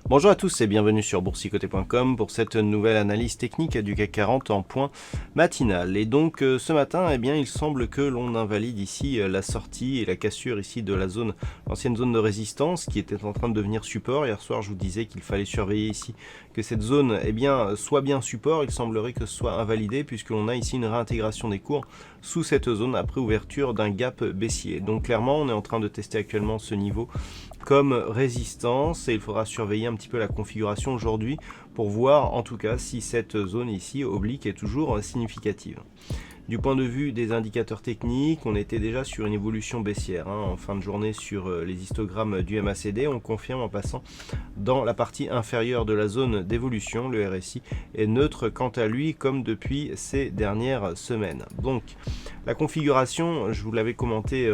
Bonjour à tous et bienvenue sur boursicoté.com pour cette nouvelle analyse technique du CAC 40 en point matinal. Et donc ce matin, eh bien, il semble que l'on invalide ici la sortie et la cassure ici de la zone, l'ancienne zone de résistance qui était en train de devenir support. Hier soir, je vous disais qu'il fallait surveiller ici que cette zone eh bien, soit bien support. Il semblerait que ce soit invalidé puisque l'on a ici une réintégration des cours sous cette zone après ouverture d'un gap baissier. Donc clairement, on est en train de tester actuellement ce niveau comme résistance et il faudra surveiller un petit peu la configuration aujourd'hui pour voir en tout cas si cette zone ici oblique est toujours significative. Du point de vue des indicateurs techniques, on était déjà sur une évolution baissière en fin de journée sur les histogrammes du MACD. On confirme en passant dans la partie inférieure de la zone d'évolution. Le RSI est neutre quant à lui comme depuis ces dernières semaines. Donc la configuration, je vous l'avais commenté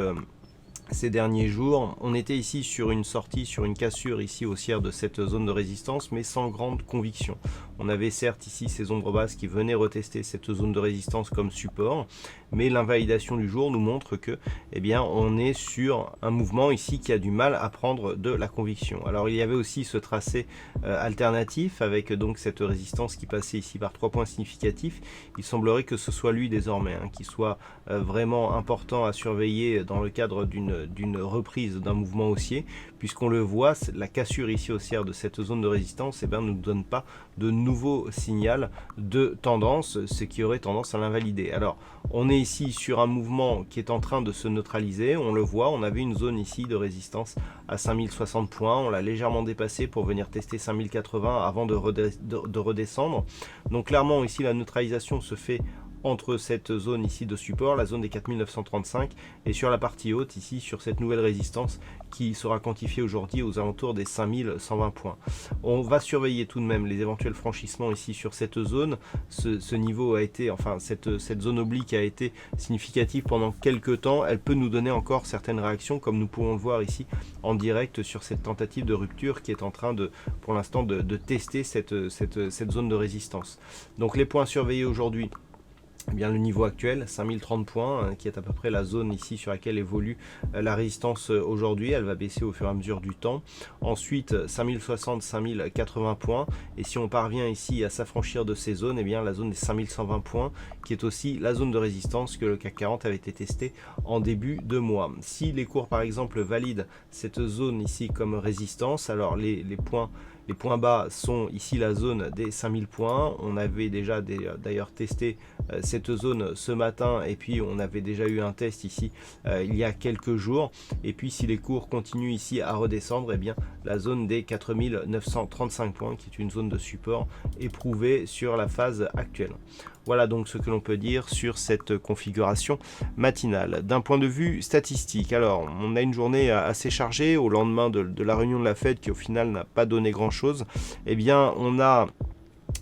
ces derniers jours, on était ici sur une sortie, sur une cassure ici haussière de cette zone de résistance, mais sans grande conviction. On avait certes ici ces ombres basses qui venaient retester cette zone de résistance comme support, mais l'invalidation du jour nous montre que, eh bien, on est sur un mouvement ici qui a du mal à prendre de la conviction. Alors il y avait aussi ce tracé alternatif avec donc cette résistance qui passait ici par 3 points significatifs. Il semblerait que ce soit lui désormais qui soit vraiment important à surveiller dans le cadre d'une reprise d'un mouvement haussier, puisqu'on le voit, la cassure ici haussière de cette zone de résistance ne nous donne pas de nouveau signal de tendance, ce qui aurait tendance à l'invalider. Alors on est ici sur un mouvement qui est en train de se neutraliser, on le voit, on avait une zone ici de résistance à 5060 points, on l'a légèrement dépassé pour venir tester 5080 avant de redescendre. Donc clairement ici la neutralisation se fait entre cette zone ici de support, la zone des 4935, et sur la partie haute ici sur cette nouvelle résistance qui sera quantifiée aujourd'hui aux alentours des 5120 points. On va surveiller tout de même les éventuels franchissements ici sur cette zone. Ce niveau a été, enfin cette zone oblique a été significative pendant quelques temps. Elle peut nous donner encore certaines réactions comme nous pouvons le voir ici en direct sur cette tentative de rupture qui est en train de, pour l'instant, de tester cette zone de résistance. Donc les points surveillés aujourd'hui, eh bien, le niveau actuel, 5030 points, qui est à peu près la zone ici sur laquelle évolue la résistance aujourd'hui. Elle va baisser au fur et à mesure du temps. Ensuite, 5060, 5080 points. Et si on parvient ici à s'affranchir de ces zones, eh bien, la zone des 5120 points, qui est aussi la zone de résistance que le CAC 40 avait été testé en début de mois. Si les cours, par exemple, valident cette zone ici comme résistance, alors les points bas sont ici la zone des 5000 points. On avait déjà d'ailleurs testé cette zone ce matin et puis on avait déjà eu un test ici il y a quelques jours. Et puis si les cours continuent ici à redescendre, eh bien la zone des 4935 points qui est une zone de support éprouvée sur la phase actuelle. Voilà donc ce que l'on peut dire sur cette configuration matinale. D'un point de vue statistique, alors on a une journée assez chargée au lendemain de la réunion de la Fed qui au final n'a pas donné grand chose. Eh bien on a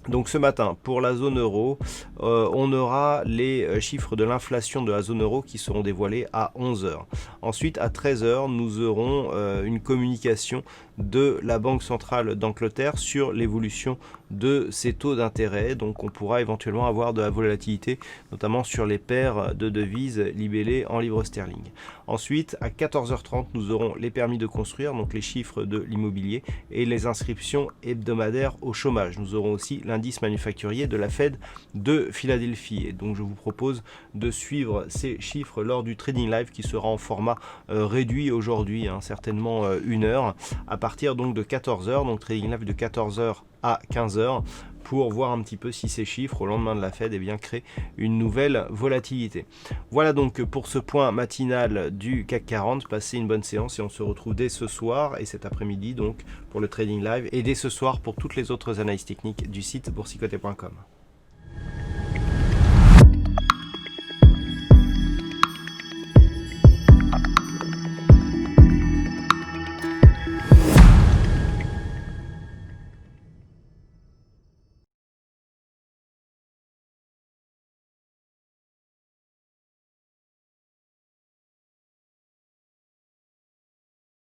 donc ce matin, pour la zone euro, on aura les chiffres de l'inflation de la zone euro qui seront dévoilés à 11 h. Ensuite, à 13 h, nous aurons une communication de la Banque centrale d'Angleterre sur l'évolution de ces taux d'intérêt. Donc on pourra éventuellement avoir de la volatilité, notamment sur les paires de devises libellées en livres sterling. Ensuite, à 14h30, nous aurons les permis de construire, donc les chiffres de l'immobilier et les inscriptions hebdomadaires au chômage. Nous aurons aussi l'indice manufacturier de la Fed de Philadelphie. Et donc je vous propose de suivre ces chiffres lors du Trading Live qui sera en format réduit aujourd'hui, certainement 1 heure, à partir donc de 14 h, donc Trading Live de 14 h à 15 h, pour voir un petit peu si ces chiffres au lendemain de la Fed créent une nouvelle volatilité. Voilà donc pour ce point matinal du CAC 40. Passez une bonne séance et on se retrouve dès ce soir et cet après-midi donc pour le Trading Live et dès ce soir pour toutes les autres analyses techniques du site boursicoté.com.